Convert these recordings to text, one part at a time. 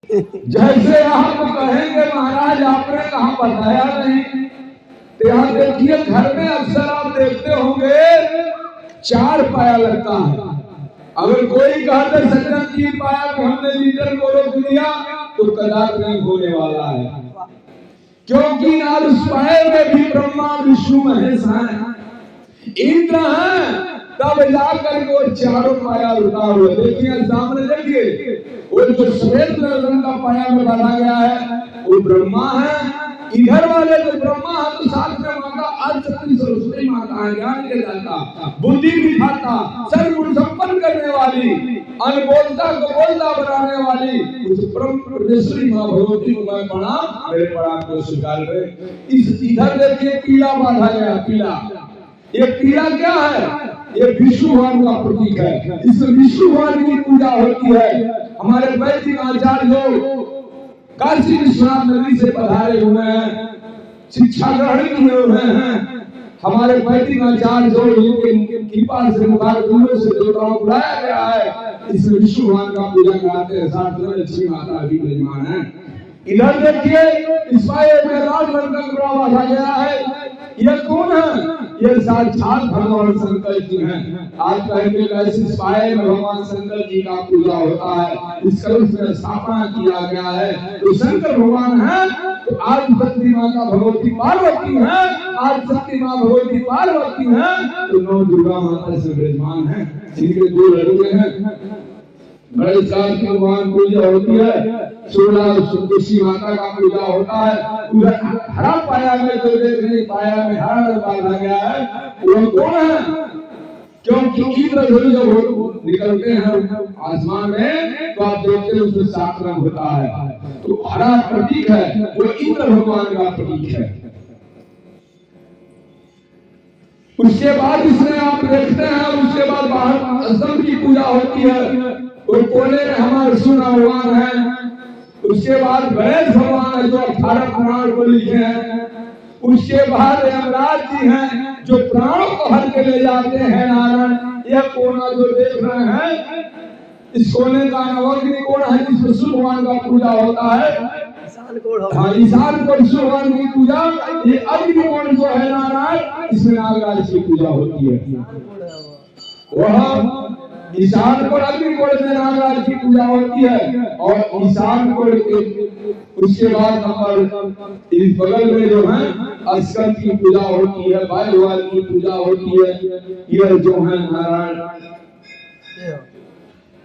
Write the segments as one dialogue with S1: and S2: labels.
S1: जैसे आप कहेंगे महाराज आपने कहा बताया नहीं, तो यहाँ देखिए घर में अक्सर आप देखते होंगे 4 पाया लगता है। अगर कोई कहते सज्जन 3 पाया को हमने लीटर को रोक दिया तो कदापि नहीं होने वाला है, क्योंकि नाल उस पाए में भी ब्रह्मा विष्णु महेश हैं, इंद्र हैं, तब जाकर के वो चारों पाया लुटा हुए। देखिए सामने देखिए वो जो सफेद रंग का पाया में डाला गया है वो ब्रह्मा है। इधर वाले जो ब्रह्मा है तो साथ में माता आदिशक्ति सरस्वती माता है, ज्ञान के दाता, बुद्धि विधाता, सर्वगुण संपन्न करने वाली, अनबोलता को बोलता बनाने वाली उस परम परमेश्वरी मां भगवती को मैं प्रणाम, मेरे प्रणाम को स्वीकार करें। इस इधर देखिए पीला बांधा गया, पीला, ये पीला क्या है? ये विष्णु भगवान का प्रतीक है। इस विष्णु भगवान की पूजा होती है। हमारे वैदिक आचार्य जो काशी विश्वनाथ नगरी से पधारे हुए हैं, शिक्षा ग्रहण किए हुए हैं, हमारे वैदिक आचार्य जो इनके कृपा से मुखारबिंदों से देवताओं को बुलाया गया है, इस विष्णु भगवान का पूजा कराते हैं। साथ में लक्ष्मी माता भी विराजमान है। इधर देखिए इस पाए में लाल रंग का कपड़ा बांधा गया है। ये कौन है? ये साक्षात भगवान शंकर जी हैं। आप कहेंगे कैसे इस पाए में भगवान शंकर जी का पूजा होता है, इस कलश में स्थापना किया गया है तो शंकर भगवान है। तो आज शक्ति माता भगवती पार्वती है, आज शक्ति मां भगवती पार्वती है, तो 9 दुर्गा माता से विराजमान है। इनके 2 लड़के हैं, बड़े साल की भगवान पूजा होती है, 16 सुंदरी माता का पूजा होता है। उधर हरा पाया में जो देख रहे पाया में हरा रंग बांधा गया है, वो कौन है? क्योंकि इंद्र जब निकलते हैं आसमान में तो आप देखते हैं उसमें 7 रंग होता है, तो हरा प्रतीक है, वो इंद्र भगवान का प्रतीक है। उसके बाद इसमें आप देखते हैं, उसके बाद बाहर स्तंभ की पूजा होती है, और कोने में हमारे सूर्य भगवान है। उसके बाद गणेश भगवान है जो 18 पुराण को लिखे हैं। उसके बाद यमराज जी हैं जो प्राणों को हर के ले जाते हैं नारायण। यह कोना जो देख रहे हैं, इस कोने का नाम अग्नि कोण है, जिसमें सूर्य भगवान का पूजा होता है। हाँ, ईशान कोण सूर्य भगवान की पूजा, ये अग्नि कोण जो है नारायण, इसमें नागराज की पूजा होती है। वह ईशान कोण अग्नि कोण में नागराज की पूजा होती है। और ईशान कोण के उसके बाद नंबर इस बगल में जो है स्कंद की पूजा होती है, वायु भगवान की पूजा होती है। यह जो है नारायण,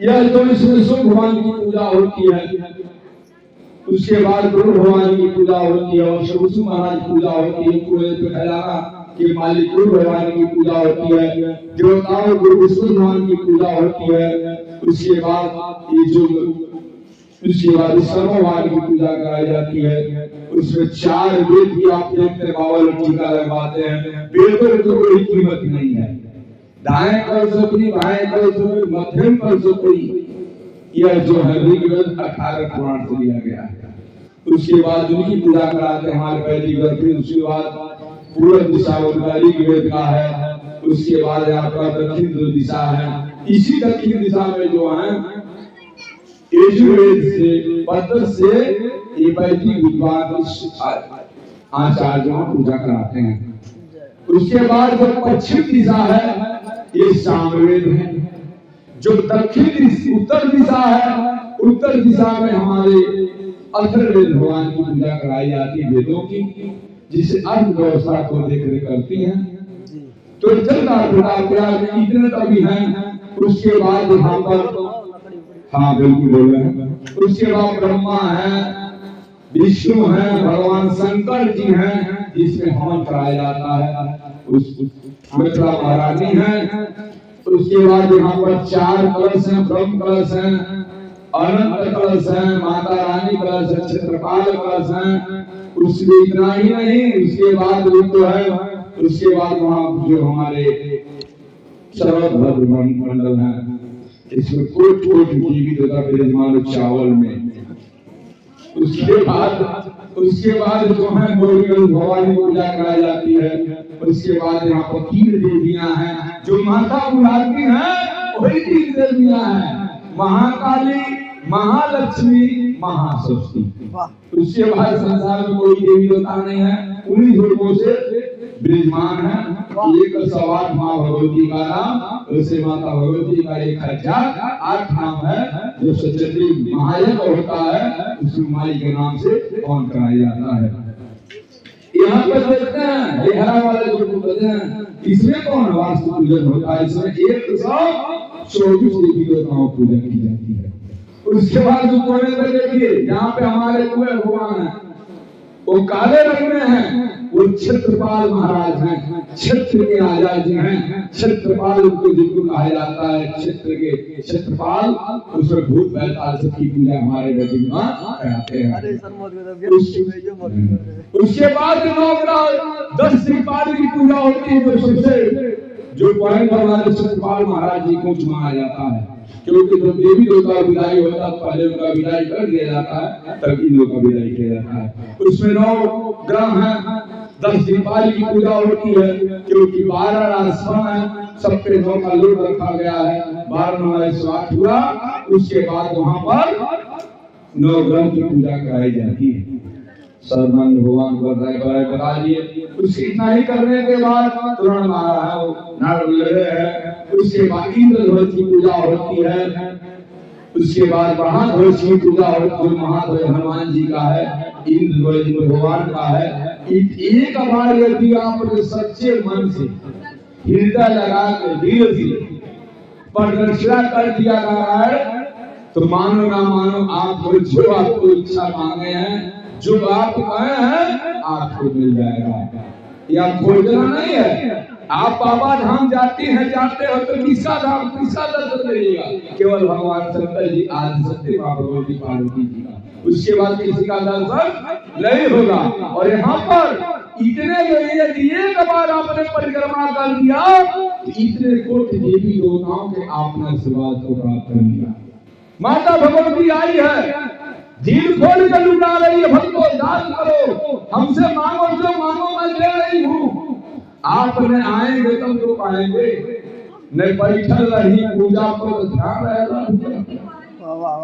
S1: यह जो इसमें सूर्य भगवान की पूजा होती है। उसके बाद गुरु भगवान की पूजा होती है और शिव महाराज की पूजा होती है। पूरे खजाना के मालिक गुरु भगवान की पूजा होती है। देवताओं गुरु विष्णु भगवान की पूजा होती है। उसके बाद ये जो उसके बाद विष्णु भगवान की पूजा कराई जाती है। उसमें 4 वेद की आप देखते हैं, बावल टीका लगवाते हैं। वेदों की कोई कीमत नहीं है, दाएं कर से कोई, बाएं कर से कोई, मध्यम कर से कोई। यह जो है ऋग्वेद 18 पुराण से लिया गया है। उसके बाद उनकी पूजा कराते हैं हमारे वैदिक ग्रंथ। उसके बाद पूर्व दिशा ऋग्वेद का है। उसके बाद आपका दक्षिण दिशा है। इसी दक्षिण दिशा में जो है यजुर्वेद से पद्म से ये वैदिक विद्वान आचार्यों पूजा कराते हैं। उसके बाद जो पश्चिम दिशा है ये सामवेद है। जो दक्षिण उत्तर दिशा है, उत्तर दिशा में हमारे अथर्ववेद भगवान की पूजा कराई जाती है, वेदों की, जिसे अर्थव्यवस्था को देख रेख करती हैं। तो चलता फिरता इतने तभी हैं। उसके बाद यहाँ पर हाँ बिल्कुल बोल रहे हैं। उसके बाद ब्रह्मा है, विष्णु है, भगवान शंकर जी हैं, जिसमें हवन कराया जाता है। उस मित्रा महारानी है। उसके बाद यहाँ पर 4 कलश हैं, ब्रह्म कलश हैं, अनंत कलश हैं, माता रानी कलश है, क्षेत्रपाल कलश हैं। उसमें इतना ही नहीं, उसके बाद तो है, उसके बाद वहाँ जो हमारे सर्वभद्र मंडल है, इसमें कोट कोट जीवित होता विराजमान चावल में। उसके बाद जो है भगवान की पूजा कराई जाती है। उसके बाद यहाँ पर 3 देवियां हैं जो माता बुलाती हैं, वही 3 देवियां हैं, महाकाली, महालक्ष्मी, महासरस्वती। उसके बाद संसार में कोई देवी देवता नहीं है, उन्हीं रूपों से विराजमान है। एक 108 माँ भगवती का नाम, उससे माता भगवती का 1008 नाम है, जो सचेती महायज्ञ होता है उस माई के नाम से कौन कराया जाता है। यहाँ पर देखते हैं हरा वाले जो बोलते हैं, इसमें कौन वास्तु पूजन होता है? इसमें 124 देवी देवताओं पूजन की जाती है। उसके बाद जो कोने पे देखिए, यहाँ पे हमारे पूरे भगवान हैं, वो काले रंग में हैं, वो क्षेत्रपाल महाराज हैं, क्षेत्र के राजा जी हैं। क्षेत्रपाल उनको जिनको कहा जाता है, क्षेत्र के क्षेत्रपाल। उसमें भूत बैताल की पूजा हमारे विद्वान कराते हैं। उसके बाद 9 ग्रह 10 श्रीपाल की पूजा होती है, जो पॉइंट हमारे क्षेत्रपाल महाराज जी को माना जाता है, क्योंकि जब देवी देवता का विदाई होता है पहले उनका विदाई कर दिया जाता है, तब इन लोगों का विदाई किया जाता है। उसमें 9 ग्रह हैं, 10 श्रीपाल की पूजा होती है, क्योंकि 12 राजस्थान है, सब पे 9 का लोड रखा गया है। 12 9 108 हुआ। उसके बाद वहां पर 9 ग्रह की पूजा कराई जाती है। सर्वमंगल भगवान को बता दिए। उसके इतना ही करने के बाद तुरंत मारा है, उसके बाद इंद्रध्वज की पूजा होती है। उसके बाद महाध्वज की पूजा होती है, महाध्वज हनुमान जी का है, इंद्रध्वज भगवान का है। एक बार यदि आप सच्चे मन से हृदय लगा के दिल से प्रदर्शना कर दिया रहा है, तो मानो ना मानो आपको जो आपको इच्छा मांगे हैं, जो आप कहे हैं, आपको मिल जाएगा। या खोजना नहीं है। आप बाबा धाम जाते हो तो किसका धाम, किसका दर्शन करिएगा? केवल भगवान शंकर जी, आदि सत्य मां भगवती पार्वती जी का। उसके बाद किसी का दर्शन नहीं होगा। और यहाँ पर इतने यदि एक बार आपने परिक्रमा कर दिया, इतने कोटि देवी देवताओं के आपने आशीर्वाद को प्राप्त कर लिया। माता भगवती आई है, दिल खोल कर लुटा रही है, भक्तों दान करो, हमसे मांगो, जो मांगो मैं दे रही हूँ। आपने आएंगे तब तो पाएंगे, नहीं बैठल रही पूजा को ध्यान रहेगा।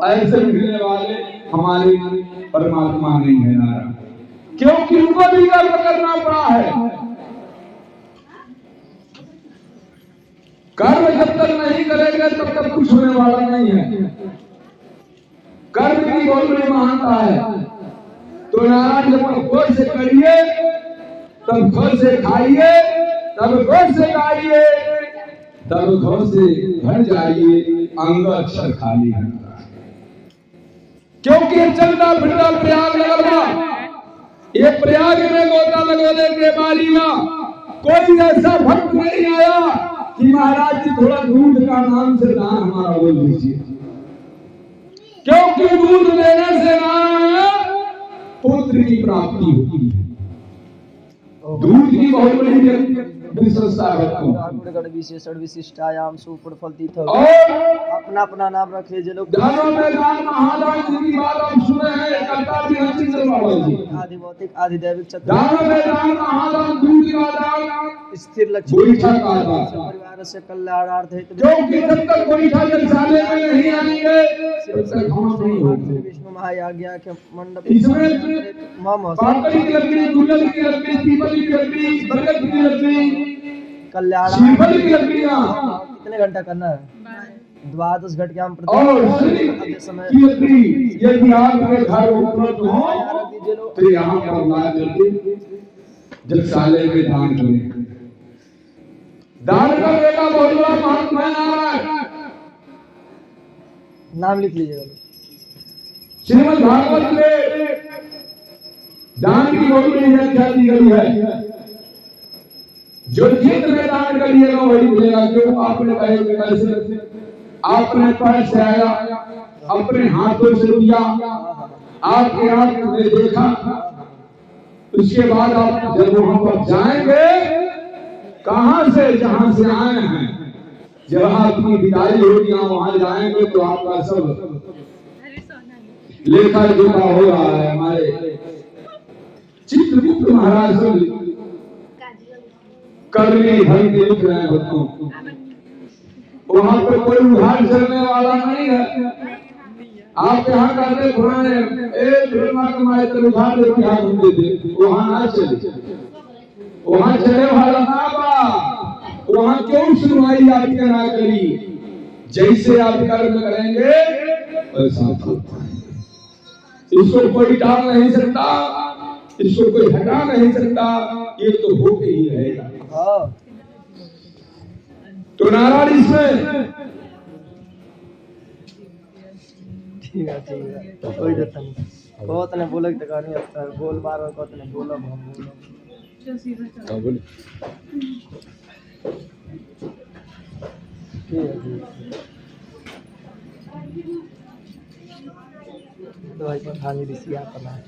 S1: ऐसे मिलने वाले हमारे परमात्मा नहीं है नारायण, क्योंकि उनको भी कर्म करना पड़ा है। कर्म जब तक नहीं करेंगे तब तक कुछ होने वाला नहीं है। कर्म की बहुत बड़ी महानता है। तो नारायण जब खोज से करिए, तब खोज से खाइए, तब खोज से गाइए, तब खोज से घर जाइए, अंग अक्षर खाली है। क्योंकि चलता फिरता प्रयाग लगवा, ये प्रयाग में गोता लगोने के बारी में कोई ऐसा भक्त नहीं आया कि महाराज जी थोड़ा दूध का नाम से दान हमारा बोल दीजिए। क्योंकि दूध देने से पुत्र की प्राप्ति होती है। दूध की बहुत बड़ी विशेषता है।
S2: विशेषण विशिष्टायाम सुपर फल तीर्थ
S1: और
S2: अपना अपना नाम रखे जो लोग
S1: दानों में दान महादान की बात हम सुने हैं, करता भी हरिचंद्र बाबा जी।
S2: आदि भौतिक आदि दैविक
S1: दानों में दान महादान, दूध का दान,
S2: स्थिर लक्ष्मी
S1: गोईठा का दान।
S2: परिवार से कल्याणार्थ हेतु
S1: क्योंकि जब तक गोईठा जलसाने में नहीं आएंगे तब तक हम नहीं होंगे।
S2: विष्णु महायाज्ञा के मंडप
S1: इसमें
S2: मम
S1: पापड़ी की लकड़ी, गुलर की लकड़ी, पीपल की लकड़ी, बरगद की लकड़ी,
S2: कल्याण
S1: श्रीफल की लकड़ियां,
S2: कितने घंटा करना है? 12 घंटे हम
S1: और
S2: समय
S1: की लकड़ी यदि आपके घर उपलब्ध हो तो यहाँ पर ला करके जलसाले में दान करें। दान करने का बहुत बड़ा महत्व है नारायण।
S2: नाम लिख लीजिएगा।
S1: श्रीमद् भागवत में दान की बहुत बड़ी व्याख्या दी गई है। जो चित्त में दान करिएगा वही मिलेगा। जो आपने कहे कैसे, आपने पैर से आया, अपने हाथों से दिया, आपके आंख में देखा, उसके बाद आप जब वहां पर जाएंगे, कहां से, जहां से आए हैं, जब आपकी विदाई होगी वहां जाएंगे तो आपका सब लेखा जोखा हो रहा है। हमारे चित्रगुप्त महाराज करने भर के लिख रहे हैं बच्चों। वहां पर कोई उधार चलने वाला नहीं है। आप यहाँ करने पुराने एक फिल्म कमाए तो उधार दे के हाथ दे दे वहां ना चले, वहां चले वाला ना बा, वहां क्यों सुनवाई आपके ना करी। जैसे आप कर्म करेंगे वैसा होता है। इसको कोई टाल नहीं सकता, इसको कोई हटा नहीं सकता, ये तो होके ही रहेगा। तो नारायण इसमें
S2: ठीक है कोई देता नहीं बहुत ने बोले तो कहानी अच्छा है बोल बार बार कहते ने बोलो हम बोलो
S1: बोले
S2: ठीक है दवाई पर खाली रिसिया करना है।